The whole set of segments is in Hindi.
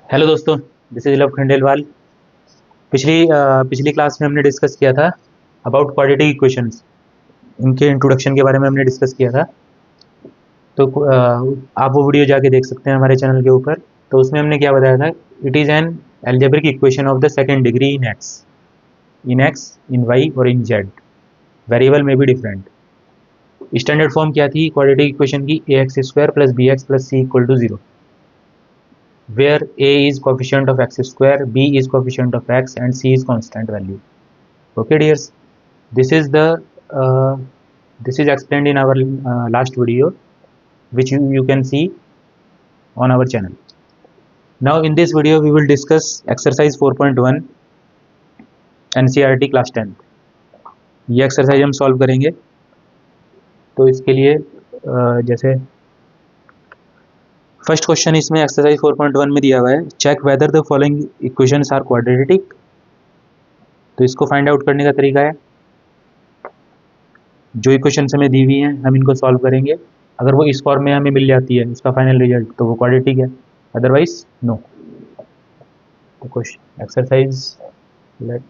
हेलो दोस्तों, दिस इज लव खंडेलवाल। पिछली क्लास में हमने डिस्कस किया था अबाउट क्वाड्रेटिक इक्वेशंस। इनके इंट्रोडक्शन के बारे में हमने डिस्कस किया था। तो आप वो वीडियो जाके देख सकते हैं हमारे चैनल के ऊपर। तो उसमें हमने क्या बताया था, it is an algebraic equation of the second degree in x, in y और इन जेड। वेरिएबल में भी डिफरेंट। स्टैंडर्ड फॉर्म क्या थी क्वाड्रेटिक इक्वेशन की? A x square plus b x plus c equal to zero, where a is coefficient of x square, b is coefficient of x, and c is constant value. Okay, dears, this is the uh, this is explained in our last video, which you can see on our channel. Now in this video we will discuss exercise 4.1 NCERT class 10th. ये एक्सरसाइज हम सॉल्व करेंगे। तो इसके लिए जैसे फर्स्ट क्वेश्चन इसमें एक्सरसाइज 4.1 में दिया हुआ है, check whether the following equations are quadratic. तो इसको फाइंड आउट करने का तरीका है, जो इक्वेशन हमें दी हुई हैं हम इनको सॉल्व करेंगे। अगर वो इस फॉर्म में हमें मिल जाती है इसका फाइनल रिजल्ट, तो वो क्वाड्रेटिक है, अदरवाइज नो। तो क्वेश्चन एक्सरसाइज लेट,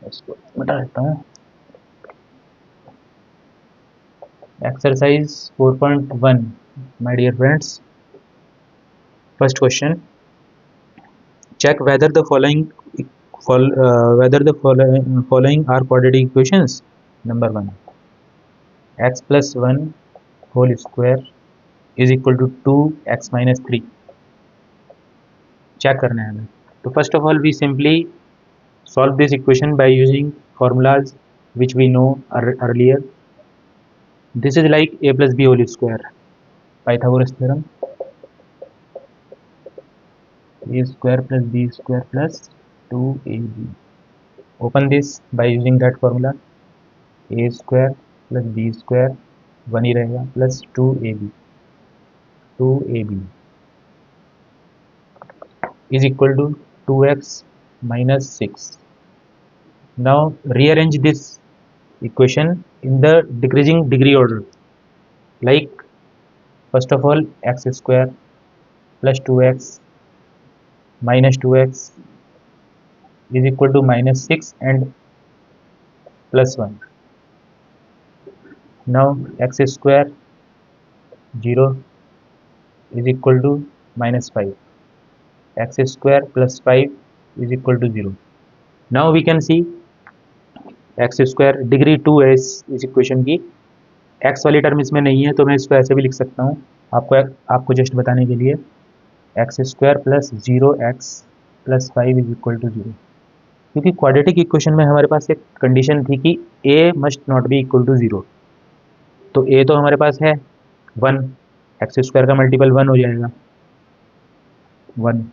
इसको बता देता हूँ। Exercise 4.1 my dear friends, first question, check whether the following are quadratic equations. Number 1, x plus 1 whole square is equal to 2x minus 3। Check करना है हमें। तो first of all we simply solve this equation by using formulas which we know earlier. This is like a plus b whole square, Pythagoras theorem. A square plus b square plus 2ab. Open this by using that formula. A square plus b square 1 ही रहेगा plus 2ab is equal to 2x minus 6. Now rearrange this equation in the decreasing degree order. Like first of all x square plus 2x minus 2x is equal to minus 6 and plus 1. Now x square 0 is equal to minus 5. X square plus 5 is equal to 0. Now we can see x square degree 2 है इस इक्वेशन की। x वाली टर्म इसमें नहीं है, तो मैं इसको ऐसे भी लिख सकता हूँ आपको जस्ट बताने के लिए। X square plus 0x plus 5 is equal to 0। क्योंकि क्वाड्रेटिक इक्वेशन में हमारे पास एक कंडीशन थी कि a must not be equal to 0। तो a तो हमारे पास है 1, एक्स स्क्वायर का मल्टीपल 1 हो जाएगा 1।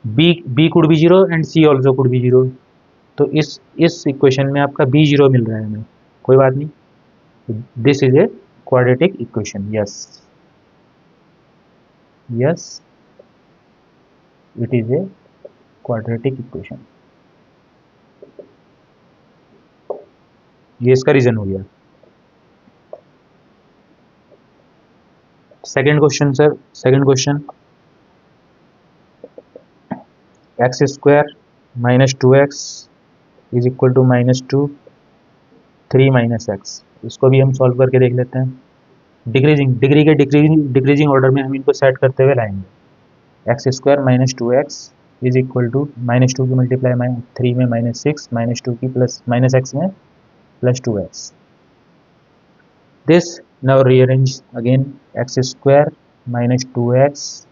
b could be 0 and c also could be 0। तो इस इक्वेशन में आपका b 0 मिल रहा है हमें, कोई बात नहीं। This is a quadratic equation. Yes it is a quadratic equation. ये इसका रीजन हो गया। Second question sir, second question, x square minus 2x is equal to minus 2 3 minus x. इसको भी हम सॉल्व करके देख लेते हैं। डिक्रीजिंग ऑर्डर में हम इनको सेट करते हुए लाएंगे। X square minus 2x is equal to minus 2 की मल्टीप्लाई 3 में माइनस 6, माइनस 2 की प्लस माइनस एक्स में plus 2x। This now rearrange again, x square minus 2x,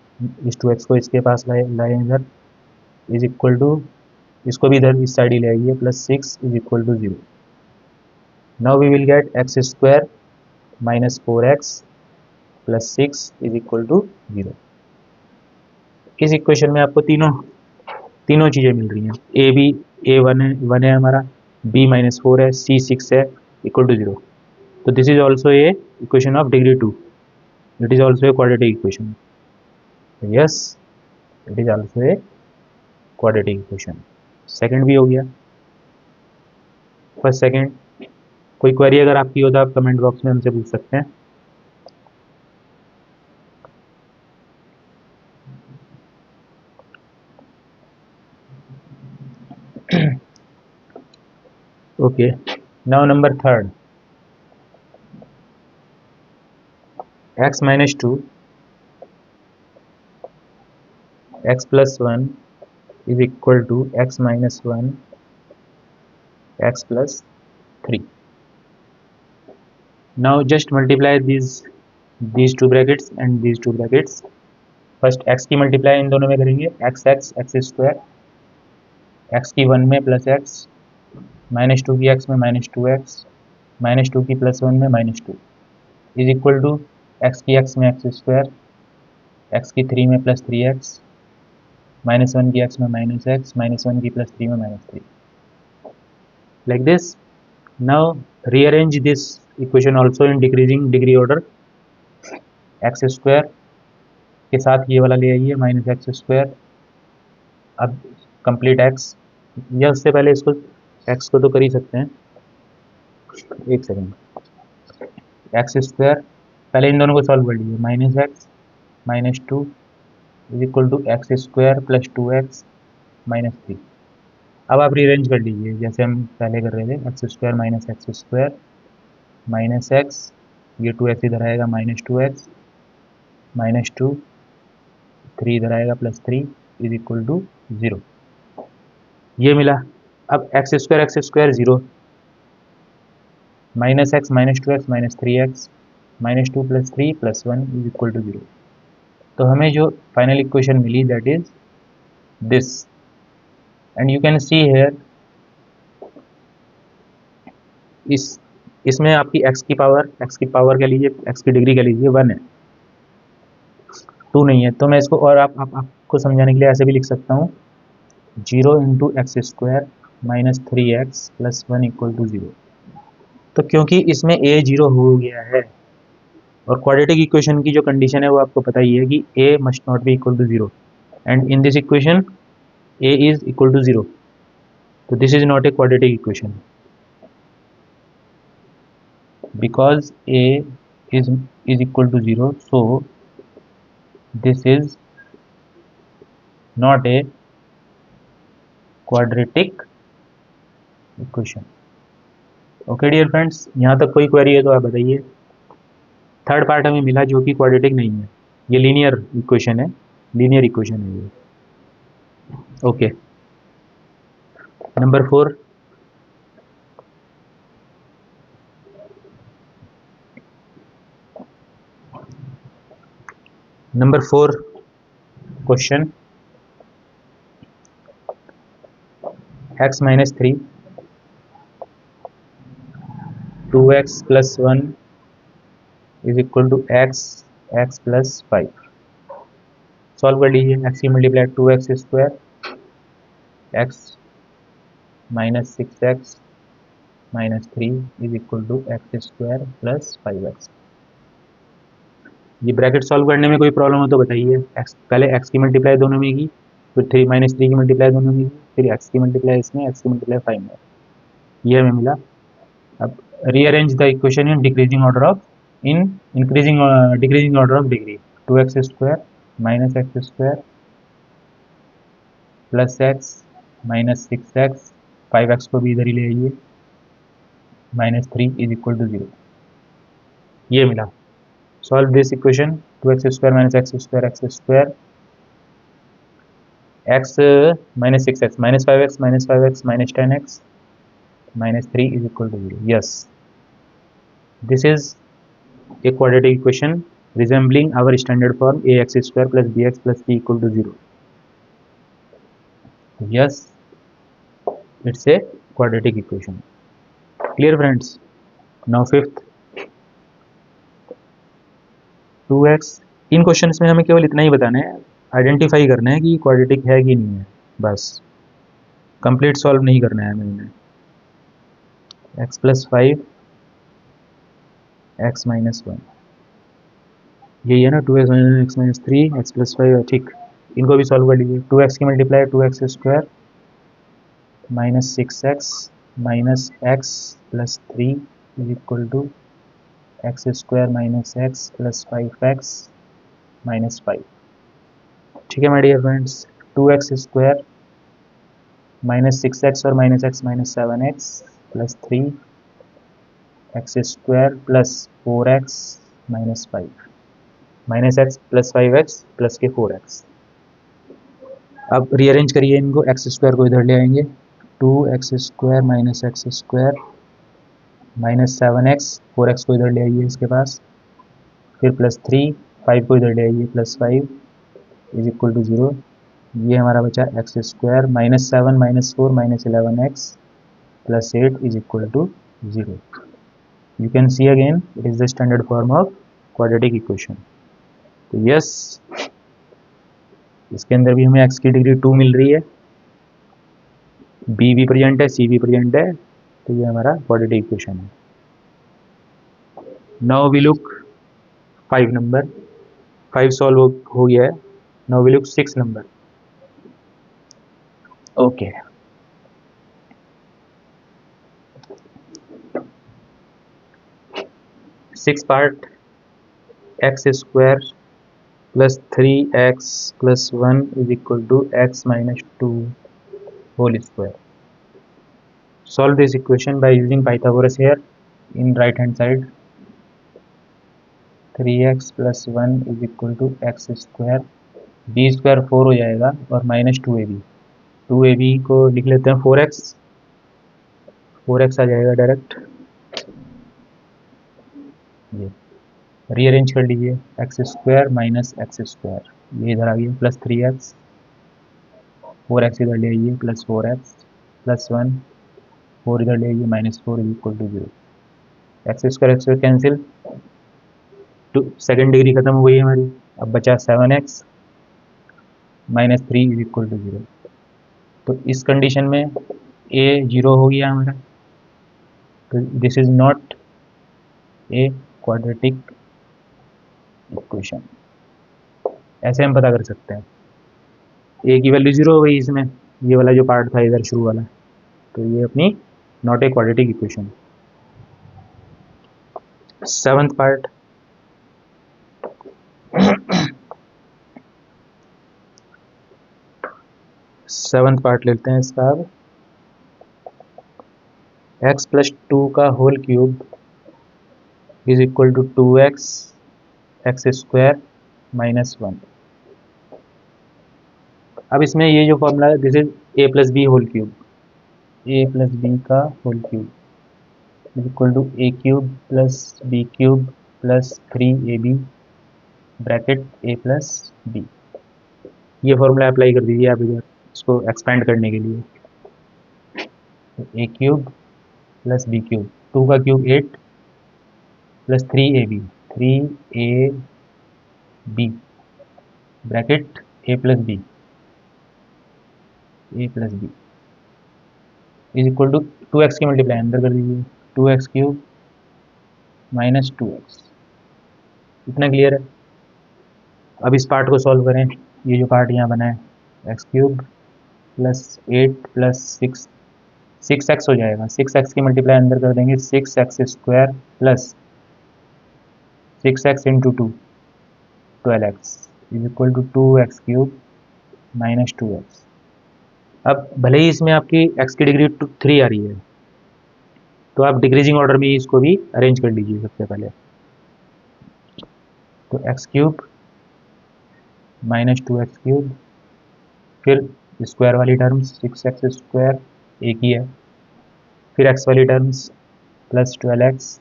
इस 2x को इसके पास लाए इधर, इज इक्वल टू, इसको भी इधर इस साइड ही ले आइए, plus 6 is equal to 0। Now we will get x square minus 4x plus 6 is equal to 0। इस इक्वेशन में आपको तीनों चीज़ें मिल रही हैं। ए बी, ए वन है हमारा, बी माइनस 4 है, सी 6 है, इक्वल टू 0। तो this is also a equation of degree 2। It is also a quadratic equation. Yes it is also a quadratic equation. Second भी हो गया, फर्स्ट सेकंड। कोई क्वेरी अगर आपकी हो तो आप कमेंट बॉक्स में हमसे पूछ सकते हैं। Okay, now number third, x minus 2 x plus 1 is equal to x minus 1 x plus 3. Now just multiply these two brackets and these two brackets. First x की मल्टीप्लाई इन दोनों में करेंगे, x x x square, x की 1 में प्लस एक्स, माइनस 2 की x में माइनस 2x, माइनस 2 की प्लस 1 में minus 2 is equal to x की x में एक्स स्क्वायर, एक्स की 3 में प्लस 3x, माइनस 1 की x में माइनस x, माइनस 1 की प्लस 3 में minus 3. Like this. Now rearrange this equation also in decreasing degree order. X square के साथ ये वाला ले आइए माइनस एक्स स्क्वायर. अब कंप्लीट एक्स, या उससे पहले इसको एक्स को तो कर ही सकते हैं, एक सेकेंड. एक्स स्क्वायर पहले इन दोनों को सॉल्व कर लीजिए, minus x minus 2 is equal to x square plus 2x minus 3. अब आप रीअरेंज कर लीजिए जैसे हम पहले कर रहे थे, x square minus x square minus x, ये 2x इधर आएगा माइनस 2x माइनस 2, 3 इधर आएगा प्लस 3 इज इक्वल टू 0. ये मिला. अब x square 0, minus x minus 2x minus 3x minus 2 plus 3 plus 1 is equal to 0. तो हमें जो फाइनल इक्वेशन मिली that is this. And you can see here, इसमें आपकी x की पावर कह लीजिए, x की डिग्री कह लीजिए 1 है, 2 नहीं है. तो मैं इसको और आपको समझाने के लिए ऐसे भी लिख सकता हूँ, 0 into x square minus 3x plus 1 equal to 0. तो क्योंकि इसमें a 0 हो गया है और क्वाड्रेटिक इक्वेशन की जो कंडीशन है वो आपको पता ही है कि a must not be equal to 0 and in this equation a is equal to 0. तो this is not a quadratic equation because a is equal to 0, so this is not a quadratic equation. Okay dear friends, यहाँ तक कोई क्वेरी है तो आप बताइए. थर्ड पार्ट हमें मिला जो कि क्वाड्रेटिक नहीं है, ये लीनियर इक्वेशन है, लीनियर इक्वेशन है ये. Okay, number 4. Number 4 question, x minus 3 2x plus 1 is equal to x plus 5. Solve कर लीजिए. x की multiply 2x square, x minus 6x minus 3 is equal to x square plus 5x. ये ब्रैकेट सॉल्व करने में कोई प्रॉब्लम हो तो बताइए. पहले x की मल्टीप्लाई दोनों में की, फिर 3 माइनस 3 की मल्टीप्लाई दोनों में की, फिर x की मल्टीप्लाई इसमें, x की मल्टीप्लाई 5 में, ये हमें मिला. अब rearrange the equation in decreasing order of decreasing order of degree. 2x square minus x square plus x minus 6x, 5x को भी इधर ही ले आइए, माइनस 3 इज इक्वल टू 0. ये मिला. Solve this equation, 2x square minus x square x minus 6x minus 5x minus 10x minus 3 is equal to 0. Yes, this is a quadratic equation resembling our standard form ax square plus bx plus c equal to 0. Yes, it's a quadratic equation. Clear friends? Now fifth, 2x. In questions में हमें केवल इतना ही बताना है, आइडेंटिफाई करना है कि क्वाड्रेटिक है कि नहीं है, बस. कंप्लीट सॉल्व नहीं करना है हमें इन्हें. x प्लस 5 x माइनस 1, यही है ना, 2x x minus 3 x plus 5. ठीक, इनको भी सॉल्व कर लीजिए. 2x की multiply 2x square minus 6x minus x plus 3 is equal to x square minus x plus 5x minus 5. ठीक है my dear friends. 2x square minus 6x और minus x minus 7x plus 3 x square plus 4x minus 5 minus x plus 5x plus के 4x। अब रीअरेंज करिए इनको, एक्स स्क्वायर को इधर ले आएंगे, 2x square minus x square minus 7x, 4x को इधर ले आइए इसके पास, फिर प्लस 3, 5 को इधर ले आइए, प्लस 5 इज इक्वल टू 0। ये हमारा बचा x square minus 7 minus 4 minus 11x plus 8 is equal to 0। You can see again it is the standard form of quadratic equation. तो यस, इसके अंदर भी हमें x की डिग्री 2 मिल रही है, b भी प्रेजेंट है, c भी प्रेजेंट है, तो ये हमारा क्वाड्रेटिक इक्वेशन है। Now we look 5 number, 5 solve हो गया है। Now we look 6 number. Okay, six part, x square plus 3x plus 1 is equal to x minus 2 whole square. Solve this equation by using Pythagoras here in right hand side. 3x plus 1 is equal to x square, b square 4 हो जाएगा और माइनस 2ab, 2ab को लिख लेते हैं 4x, 4x आ जाएगा डायरेक्ट। ये रीअरेंज कर लीजिए, x square minus x square, ये इधर आ गया प्लस 3x, 4x इधर ले आइए प्लस 4x प्लस 1, 4 इधर ले आइए minus 4 is equal to 0। X square cancel, second degree खत्म हो गई है हमारी। अब बचा 7x minus 3 is equal to 0। तो इस कंडीशन में a 0 हो गया हमारा, तो this is not a quadratic equation. ऐसे हम पता कर सकते हैं, a की वैल्यू 0 हो गई इसमें, ये वाला जो पार्ट था इधर शुरू वाला, तो ये अपनी not a quadratic equation. Seventh part, seventh part लेते हैं इसका। अब x प्लस 2 का whole cube is equal to 2x x square minus 1। अब इसमें ये जो फॉर्मूला है, this is a plus b whole cube, a plus b का whole cube is equal to a cube plus b cube plus 3ab bracket a plus b. ये फॉर्मूला अप्लाई कर दीजिए आप इधर, इसको एक्सपेंड करने के लिए। a cube plus b cube, 2 का cube 8 plus 3ab, 3ab bracket a plus b is equal to 2x की मल्टीप्लाई अंदर कर दीजिए, 2x क्यूब माइनस 2x। इतना क्लियर है। अब इस पार्ट को सॉल्व करें, ये जो पार्ट यहाँ बना है, x cube plus 8 plus 6x हो जाएगा, 6x की मल्टीप्लाई अंदर कर देंगे, 6x square plus 6x into 2 12x is equal to 2x cube minus 2x। अब भले ही इसमें आपकी x की डिग्री 3 आ रही है, तो आप डिक्रीजिंग ऑर्डर में इसको भी अरेंज कर लीजिए सबसे पहले। तो x cube minus 2x cube, फिर स्क्वायर वाली टर्म्स 6x स्क्वायर एक ही है, फिर x वाली terms plus 12x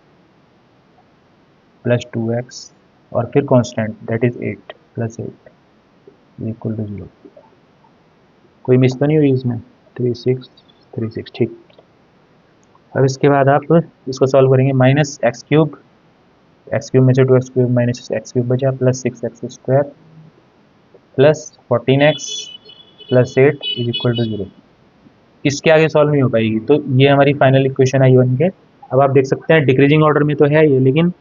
plus 2x और फिर constant that is 8 plus 8 equal to 0। कोई मिस तो नहीं हुई इसमें, 36 ठीक। अब इसके बाद आप इसको सॉल्व करेंगे, माइनस एक्स क्यूब में से 2x cube minus x cube बचा plus 6x square plus 14x plus 8 is equal to 0। इसके आगे सॉल्व नहीं हो पाएगी, तो ये हमारी फाइनल इक्वेशन आई बन के। अब आप देख सकते हैं डिक्रीजिंग ऑर्डर में तो है ये, लेकिन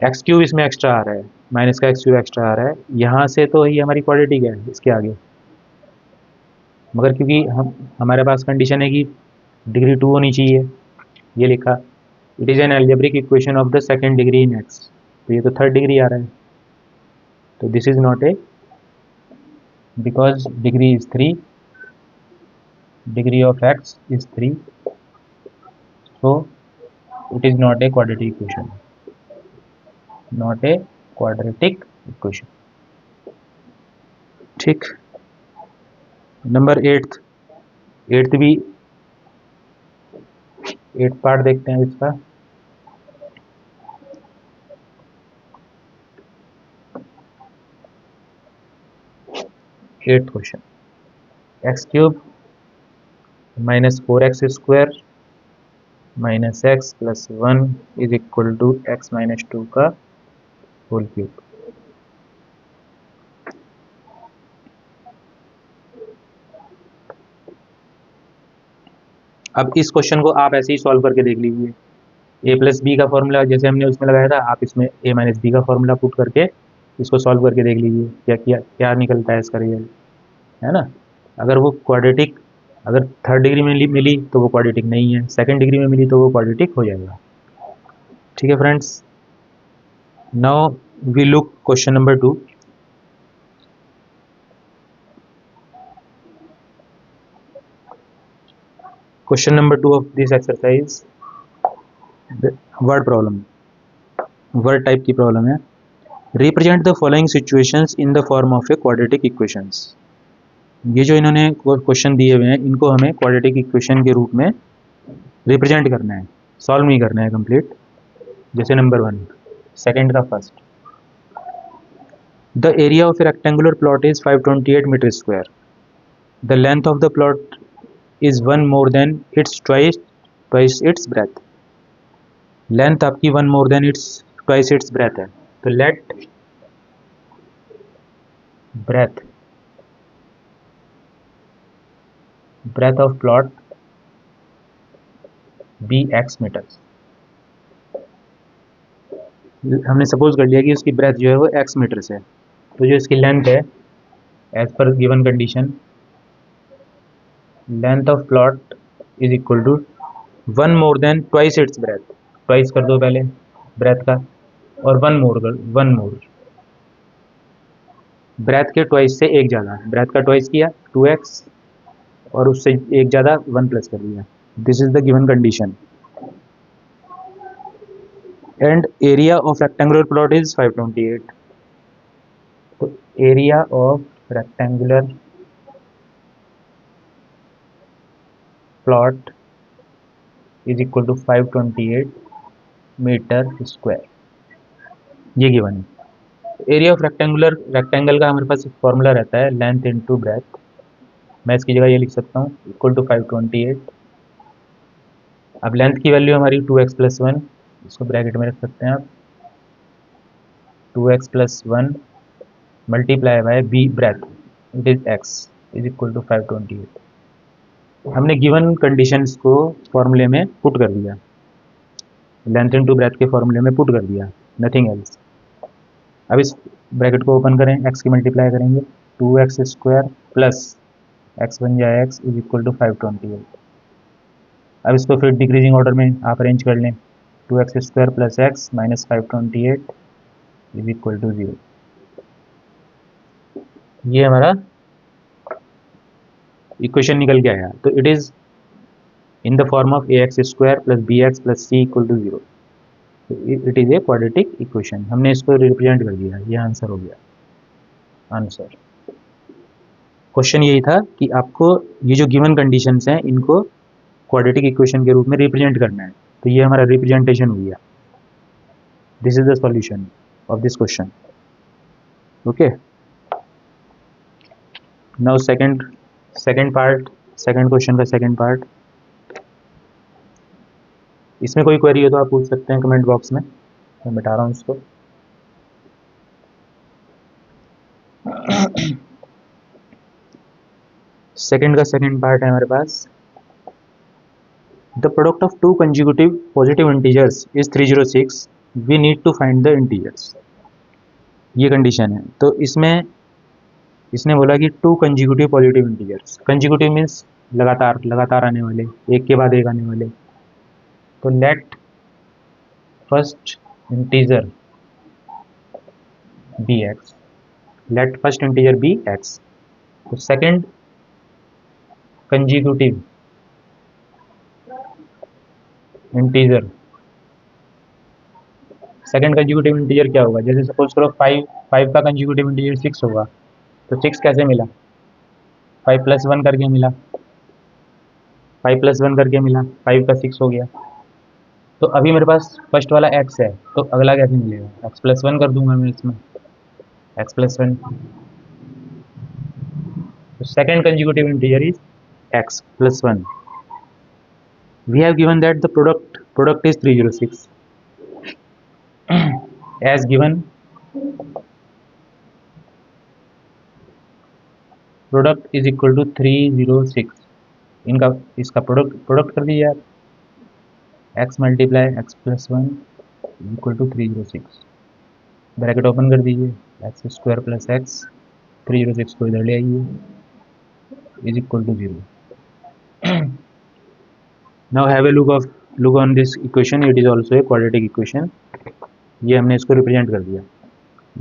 एक्स क्यूब इसमें एक्स्ट्रा आ रहा है, माइनस का एक्स क्यूब एक्स्ट्रा आ रहा है, यहाँ से तो ये हमारी क्वाड्रेटिक है इसके आगे, मगर क्योंकि हमारे पास कंडीशन है कि डिग्री 2 होनी चाहिए, ये लिखा it is N algebraic equation of the second degree in x, तो ये तो थर्ड डिग्री आ रहा है, तो this is not A, because degree is 3, degree of x is 3, so it is not a quadratic equation, not a quadratic equation. ठीक, नंबर एट्थ भी एट्थ पार्ट देखते हैं इसका। Eighth question, x cube minus 4x² minus x plus 1 is equal to x minus 2 का होल क्यूब। अब इस क्वेश्चन को आप ऐसे ही सॉल्व करके देख लीजिए। ए प्लस बी का फॉर्मूला जैसे हमने उसमें लगाया था, आप इसमें ए माइनस बी का फॉर्मूला पुट करके इसको सॉल्व करके देख लीजिए क्या निकलता है इसका रिजल्ट, है ना। अगर वो क्वाड्रेटिक, अगर थर्ड डिग्री में मिली तो वो क्वाड्रेटिक नहीं है, सेकंड डिग्री में मिली तो वो क्वाड्रेटिक हो जाएगा। ठीक है friends, now we look question number 2। Question number 2 of this exercise word problem, word type की प्रॉब्लम है। Represent the following situations in the form of a quadratic equations. ये जो इन्होंने क्वेश्चन दिए हुए हैं इनको हमें क्वाड्रेटिक इक्वेशन के रूप में रिप्रेजेंट करना है, सॉल्व नहीं करना है कंप्लीट। जैसे नंबर 1, सेकंड का first, the area of a rectangular plot is 528 metre square, the length of the plot is 1 more than its twice its breadth. Length आपकी 1 more than its twice its breadth है, तो let breadth of plot be x metres. हमने सपोज कर लिया कि उसकी ब्रेथ जो है वो x मीटर्स है, तो जो इसकी लेंथ है as per given condition, length of plot is equal to 1 more than twice its breadth, twice कर दो पहले ब्रेथ का, और 1 मोर ब्रेथ के ट्वाइस से एक ज़्यादा, ब्रेथ का ट्वाइस किया 2x और उससे एक ज़्यादा 1 प्लस कर दिया। This is the given condition and area of rectangular plot is 528। तो area of rectangular plot is equal to 528 metre square, ये गिवन है। एरिया ऑफ रेक्टेंगल का हमारे पास फॉर्मूला रहता है लेंथ इनटू ब्रेथ, मैं इसकी जगह ये लिख सकता हूँ इक्वल टू 528। अब लेंथ की वैल्यू हमारी 2x प्लस 1, इसको ब्रैकेट में रख सकते हैं आप, 2x plus 1 multiply by b breadth it is x is equal to 528। हमने गिवन कंडीशंस को फॉर्मूले में पुट कर दिया, लेंथ इनटू ब्रेथ के फॉर्मूले में पुट कर दिया, नथिंग एल्स। अब इस ब्रैकेट को ओपन करें, x की मल्टीप्लाई करेंगे 2x स्क्वायर प्लस x बन जाए x इज इक्वल टू 528। अब इसको फिर डिक्रीजिंग ऑर्डर में आप अरेंज कर लें, 2x square plus x minus 528 is equal to 0। ये हमारा इक्वेशन निकल के आया, तो it is in the form of ax square plus bx plus c equal to 0। It is a quadratic equation, हमने इसको रिप्रेजेंट कर दिया, ये आंसर हो गया आंसर। क्वेश्चन यही था कि आपको ये जो गिवन कंडीशंस हैं इनको क्वाड्रेटिक इक्वेशन के रूप में रिप्रेजेंट करना है, तो ये हमारा रिप्रेजेंटेशन हो गया। This is the solution of this question. Okay, now second part, second question का सेकंड पार्ट। इसमें कोई क्वेरी हो तो आप पूछ सकते हैं कमेंट बॉक्स में, मैं बता रहा हूँ उसको। सेकंड का सेकंड पार्ट है हमारे पास, the product of two consecutive positive integers is 306, we need to find the integers. ये कंडीशन है, तो इसमें इसने बोला कि two consecutive positive integers, consecutive means लगातार आने वाले, एक के बाद एक आने वाले। तो let first integer be x, let first integer be x. तो second consecutive integer, second conjugative integer क्या होगा, जैसे सपोज करो 5 का कंज्यूगेटिव इंटीजर 6 होगा, तो 6 कैसे मिला, 5+1 करके मिला, 5+1 करके मिला, 5 का 6 हो गया। तो अभी मेरे पास फर्स्ट वाला x है, तो अगला कैसे मिलेगा, x+1 कर दूंगा मैं इसमें, x+1। तो second conjugative integer is x+1। We have given that the product is 306 as given, product is equal to 306, इनका इसका प्रोडक्ट कर दीजिए आप, x multiply x+1 equal to 306, bracket open कर दीजिए, x² प्लस x, 306 को इधर ले आइए, is equal to 0। Now have a look on this equation, it is also a quadratic equation. ये हमने इसको रिप्रेजेंट कर दिया,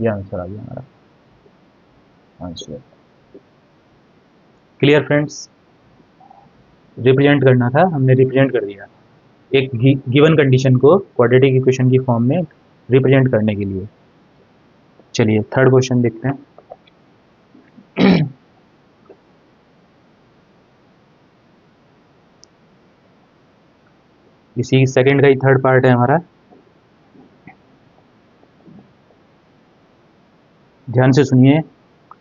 ये आंसर आ गया हमारा आंसर। क्लियर फ्रेंड्स, रिप्रेजेंट करना था, हमने रिप्रेजेंट कर दिया एक गिवन कंडीशन को क्वाड्रेटिक इक्वेशन की फॉर्म में रिप्रेजेंट करने के लिए। चलिए थर्ड क्वेश्चन देखते हैं। इसी सेकंड का ही थर्ड पार्ट है हमारा, ध्यान से सुनिए।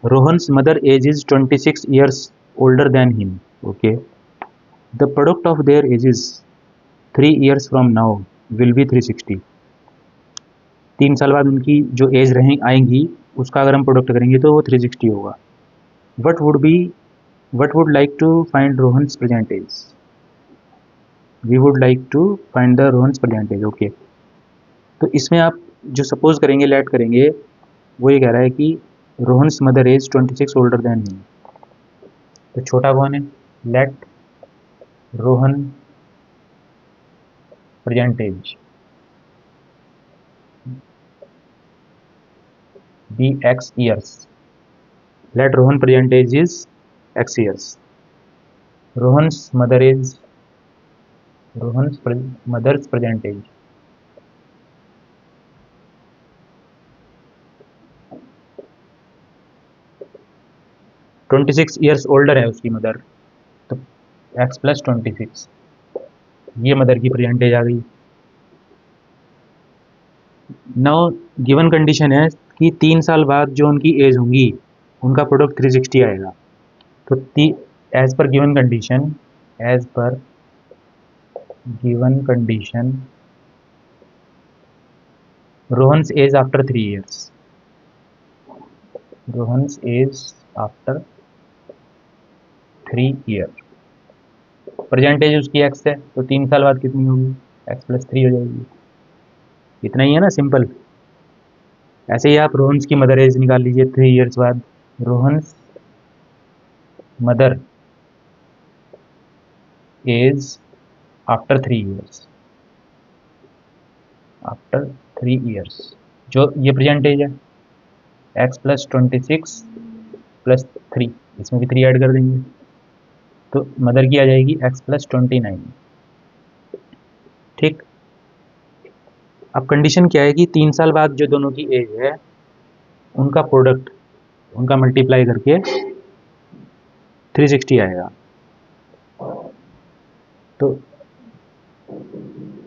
Rohan's mother age is 26 years older than him, okay, the product of their ages 3 years from now will be 360। 3 साल बाद उनकी जो एज रहें आएंगी उसका अगर हम प्रोडक्ट करेंगे तो वो 360 होगा। What would like to find Rohan's present age, we would like to find the Rohan's present age, okay. तो इसमें आप जो सपोज करेंगे, लेट करेंगे, वो ये कह रहा है कि Rohan's mother age 26 older than him, तो छोटा कौन है, let Rohan present age be x years, let Rohan present age is x years, Rohan's mother's present age 26 years older है उसकी मदर, तो x+26, ये मदर की प्रेजेंट एज आ गई। नाउ गिवन कंडीशन है कि 3 साल बाद जो उनकी एज होंगी उनका प्रोडक्ट 360 आएगा। तो as per given condition Rohan's age after 3 years, Rohan's age after 3 year, present age उसकी x है, तो 3 साल बाद कितनी होगी, x+3 हो जाएगी। इतना ही है ना, सिंपल। ऐसे ही आप रोहन्स की मदर एज निकाल लीजिए 3 years बाद, Rohan's mother age after 3 years, जो ये प्रेजेंटेज है, x+26 + 3, इसमें भी 3 ऐड कर देंगे, तो मदर की आ जाएगी x+29, ठीक। अब कंडीशन क्या है कि 3 साल बाद जो दोनों की एज है उनका प्रोडक्ट, उनका मल्टीप्लाई करके 360 आएगा। तो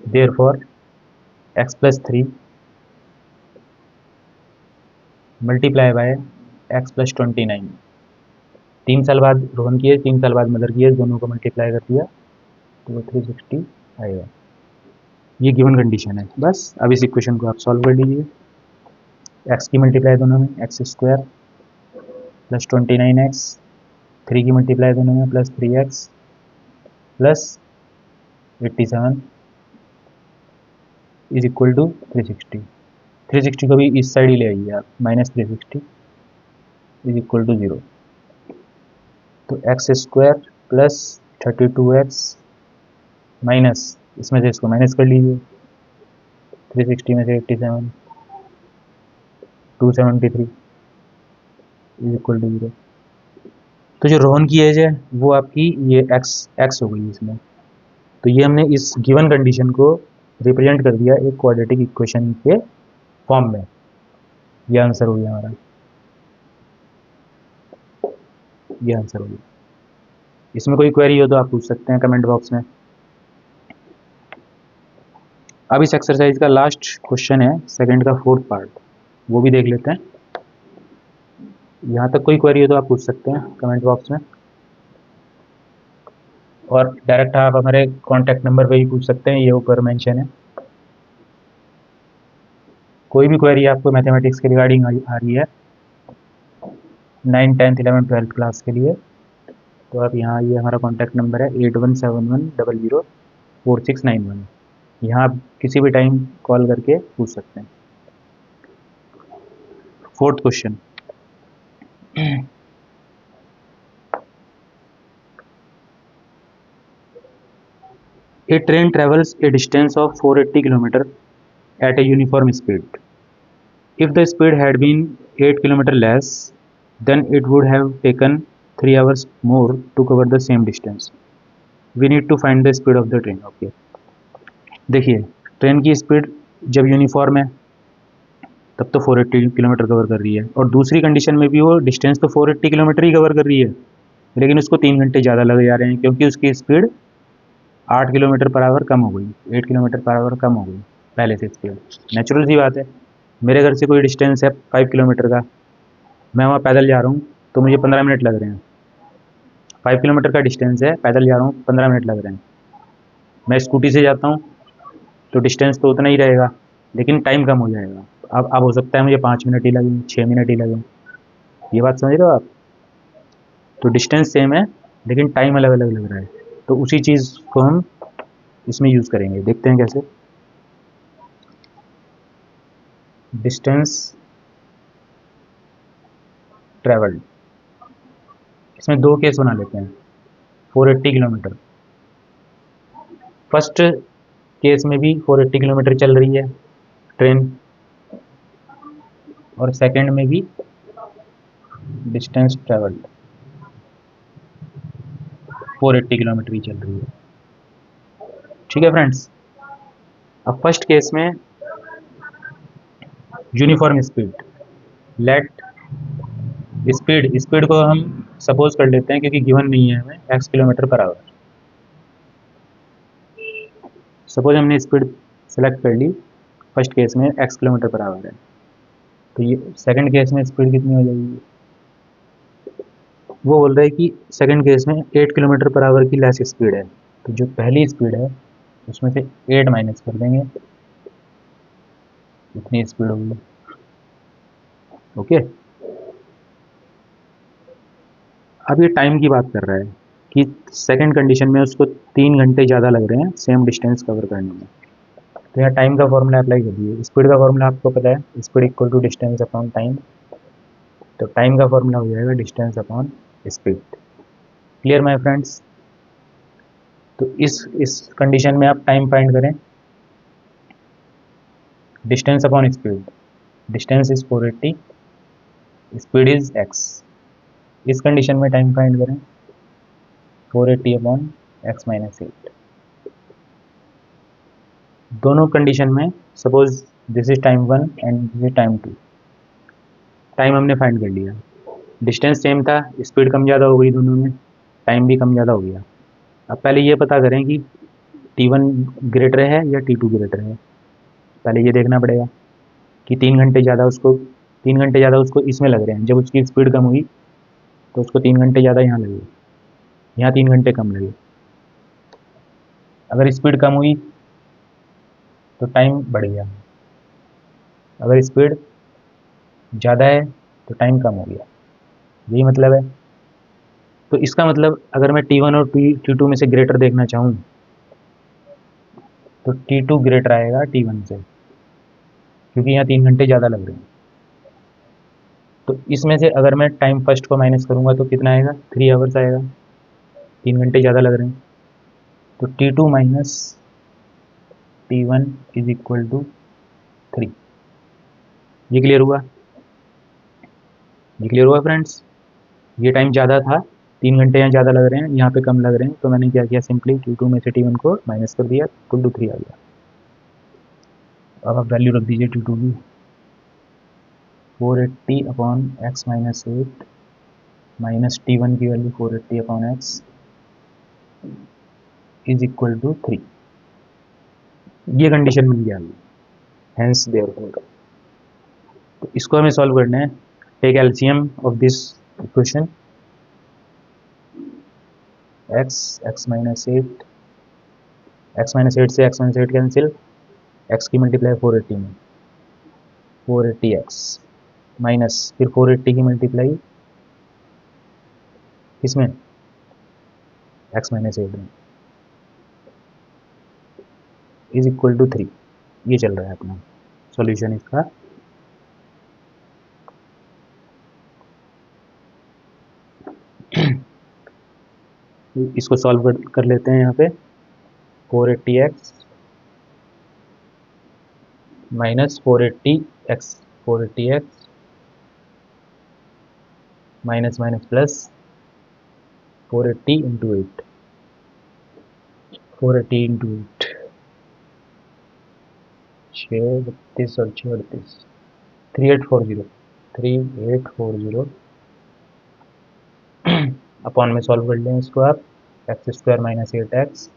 therefore x+3 multiply by x+29, 3 साल बाद रोहन की एज, 3 साल बाद मदर की एज, दोनों को मल्टीप्लाई कर दिया तो वो 360 आएगा। ये गिवन कंडीशन है। बस अब इस इक्वेशन को आप सॉल्व कर लीजिए। x की मल्टीप्लाई दोनों में x² + 29x, 3 की मल्टीप्लाई दोनों में +3x + 87 इज इक्वल टू 360। 360 को भी इस साइड ही ले आइए आप, -360 इज इक्वल टू 0। तो x² + 32x माइनस, इसमें से इसको माइनस कर लीजिए, 360 में से 87, 273 इज इक्वल टू 0। तो जो रोहन की एज है वो आपकी ये x हो गई इसमें, तो ये हमने इस गिवन कंडीशन को रिप्रेजेंट कर दिया एक क्वाड्रेटिक इक्वेशन के फॉर्म में। ये आंसर हो गया हमारा, ये आंसर हो गया। इसमें कोई क्वेरी हो तो आप पूछ सकते हैं कमेंट बॉक्स में। अब इस एक्सरसाइज का लास्ट क्वेश्चन है, सेकंड का फोर्थ पार्ट, वो भी देख लेते हैं। यहाँ तक कोई क्वेरी हो तो आप पूछ सकते हैं कमेंट बॉक्स में, और डायरेक्ट आप हमारे कॉन्टैक्ट नंबर पे भी पूछ सकते हैं, ये ऊपर मेंशन है। कोई भी क्वेरी आपको मैथमेटिक्स के रिगार्डिंग आ रही है 9, 10th, 11th, 12th क्लास के लिए, तो आप यहाँ, ये हमारा कॉन्टैक्ट नंबर है 8171004691। यहाँ आप किसी भी टाइम कॉल करके पूछ सकते हैं। Fourth question, A train travels a distance of 480 km at a uniform speed. If the speed had been 8 km less, then it would have taken 3 hours more to cover the same distance. We need to find the speed of the train. Okay. देखिए, ट्रेन की स्पीड जब यूनिफॉर्म है तब तो 480 किलोमीटर कवर कर रही है, और दूसरी कंडीशन में भी वो डिस्टेंस तो 480 किलोमीटर ही कवर कर रही है, लेकिन उसको 3 घंटे ज़्यादा लगे जा रहे हैं क्योंकि उसकी स्पीड 8 किलोमीटर पर आवर कम हो गई, 8 किलोमीटर पर आवर कम हो गई पहले से स्पीड। नेचुरल सी बात है, मेरे घर से कोई डिस्टेंस है 5 किलोमीटर का, मैं वहाँ पैदल जा रहा हूँ तो मुझे 15 मिनट लग रहे हैं। 5 किलोमीटर का डिस्टेंस है, पैदल जा रहा हूँ, 15 मिनट लग रहे हैं। मैं स्कूटी से जाता हूँ तो डिस्टेंस तो उतना ही रहेगा, लेकिन टाइम कम हो जाएगा। अब हो सकता है मुझे 5 मिनट ही लगें, 6 मिनट ही लगें। ये बात समझ रहे हो आप? तो डिस्टेंस सेम है लेकिन टाइम अलग अलग लग रहा है, तो उसी चीज़ को हम इसमें यूज़ करेंगे। देखते हैं कैसे। डिस्टेंस ट्रेवल्ड, इसमें दो केस बना लेते हैं। 480 किलोमीटर, फर्स्ट केस में भी 480 किलोमीटर चल रही है ट्रेन, और सेकंड में भी डिस्टेंस ट्रेवल्ड 480 किलोमीटर ही चल रही है। ठीक है फ्रेंड्स, अब फर्स्ट केस में यूनिफॉर्म स्पीड, लेट स्पीड को हम सपोज कर लेते हैं क्योंकि गिवन नहीं है हमें, x kilometre per hour. Suppose हमने स्पीड सेलेक्ट कर ली, फर्स्ट केस में x किलोमीटर पर आवर है, तो ये सेकंड केस में स्पीड कितनी हो जाएगी? वो बोल रहा है कि सेकंड केस में 8 किलोमीटर पर आवर की लेस स्पीड है, तो जो पहली स्पीड है उसमें से 8 माइनस कर देंगे, इतनी स्पीड होगी। ओके, अब ये टाइम की बात कर रहा है कि सेकंड कंडीशन में उसको 3 घंटे ज़्यादा लग रहे हैं सेम डिस्टेंस कवर करने में, तो यहाँ टाइम का फॉर्मूला अप्लाई कर दिए। स्पीड का फॉर्मूला आपको पता है, speed equal to distance upon time, तो टाइम का फॉर्मूला हो जाएगा distance upon speed. Clear my friends? तो इस कंडीशन में आप टाइम फाइंड करें, distance upon speed, distance is 480, speed is x। इस कंडीशन में टाइम फाइंड करें 480 अपॉन x माइनस 8। दोनों कंडीशन में suppose this is time 1 and this is time 2, time हमने फाइंड कर लिया, डिस्टेंस सेम था, स्पीड कम ज़्यादा हो गई दोनों में, टाइम भी कम ज़्यादा हो गया। अब पहले ये पता करें कि T1 ग्रेटर है या T2 ग्रेटर है। पहले ये देखना पड़ेगा कि 3 घंटे ज़्यादा उसको इसमें लग रहे हैं, जब उसकी स्पीड कम हुई तो उसको 3 घंटे ज़्यादा यहाँ लगे, यहाँ 3 घंटे कम लगे। अगर स्पीड कम हुई तो टाइम बढ़ गया, अगर स्पीड ज़्यादा है तो टाइम कम हो गया, यही मतलब है। तो इसका मतलब अगर मैं T1 और T2 में से ग्रेटर देखना चाहूँ तो T2 ग्रेटर आएगा T1 से, क्योंकि यहाँ 3 घंटे ज़्यादा लग रहे हैं। तो इसमें से अगर मैं टाइम फर्स्ट को माइनस करूँगा तो कितना आएगा? 3 आवर्स आएगा, 3 घंटे ज़्यादा लग रहे हैं। तो T2 minus T1 is equal to 3। ये क्लियर हुआ? ये क्लियर हुआ फ्रेंड्स? ये टाइम ज़्यादा था 3 घंटे यहाँ ज़्यादा लग रहे हैं, यहाँ पे कम लग रहे हैं, तो मैंने क्या किया, सिंपली T2 में से T1 को माइनस कर दिया, इक्वल टू 3 आ गया। अब आप वैल्यू रख दीजिए T2 की, 480 upon x minus 8 minus T1 की value 480 upon x is equal to 3। ये कंडीशन मिल गया अभी, हेंस देयरफॉर। तो इसको हमें सॉल्व करना है। Take LCM of this equation, x minus 8, x minus 8 से एक्स माइनस 8 कैंसिल, एक्स की मल्टीप्लाई 480 में, 480 एक्स माइनस फिर 480 की मल्टीप्लाई किसमें, एक्स माइनस 8 में, इज इक्वल टू 3। ये चल रहा है अपना सॉल्यूशन इसका। इसको सॉल्व कर लेते हैं यहाँ पे, 480x minus 480x, 480x minus minus plus 480 into 8, 480 into 8, 6 32 और 6 38, 3840, 3840 अपॉन में सॉल्व कर लें इसको आप, x square minus 8x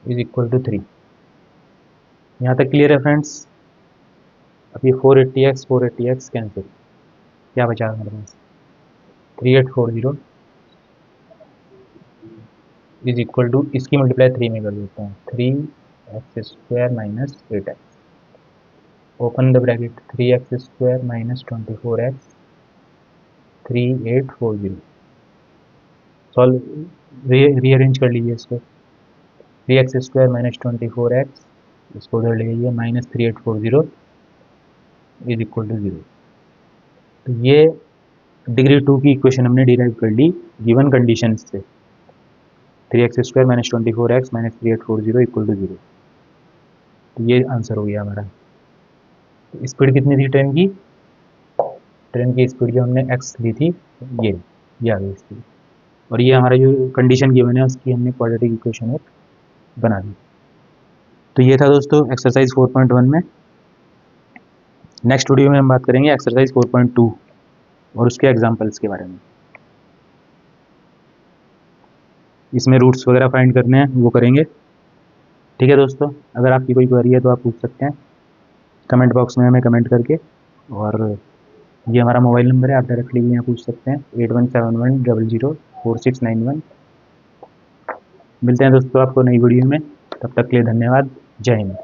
is equal to 3। यहाँ तक क्लियर है फ्रेंड्स। अब ये 480x कैंसिल, क्या बचा हमारे पास, 3840 इज इक्वल टू, इसकी मल्टीप्लाई 3 में कर देते हैं, 3x square minus 8x, open the bracket, 3x square minus 24x 3840। Solve, rearrange कर लीजिए इसको, 3x स्क्वायर माइनस 24x, इसको उधर ले लीजिए, माइनस 3840 इज इक्वल टू 0। तो ये डिग्री 2 की इक्वेशन हमने डिराइव कर ली गिवन कंडीशन से, 3x square minus 24x minus 3840 equal to 0। तो ये आंसर हो गया हमारा। तो स्पीड कितनी थी ट्रेन की, ट्रेन की स्पीड जो हमने x ली थी, ये आ गई स्पीड, और ये हमारा जो कंडीशन गिवन है उसकी हमने क्वाड्रेटिक इक्वेशन एक बना दी। तो ये था दोस्तों एक्सरसाइज 4.1 में। नेक्स्ट वीडियो में हम बात करेंगे एक्सरसाइज 4.2 और उसके एग्जाम्पल्स के बारे में। इसमें रूट्स वगैरह फाइंड करने हैं, वो करेंगे। ठीक है दोस्तों, अगर आपकी कोई क्वेरी है तो आप पूछ सकते हैं कमेंट बॉक्स में हमें कमेंट करके, और ये हमारा मोबाइल नंबर है, आप डायरेक्टली भी यहाँ पूछ सकते हैं, 8171004691। मिलते हैं दोस्तों आपको नई वीडियो में, तब तक के लिए धन्यवाद, जय हिंद।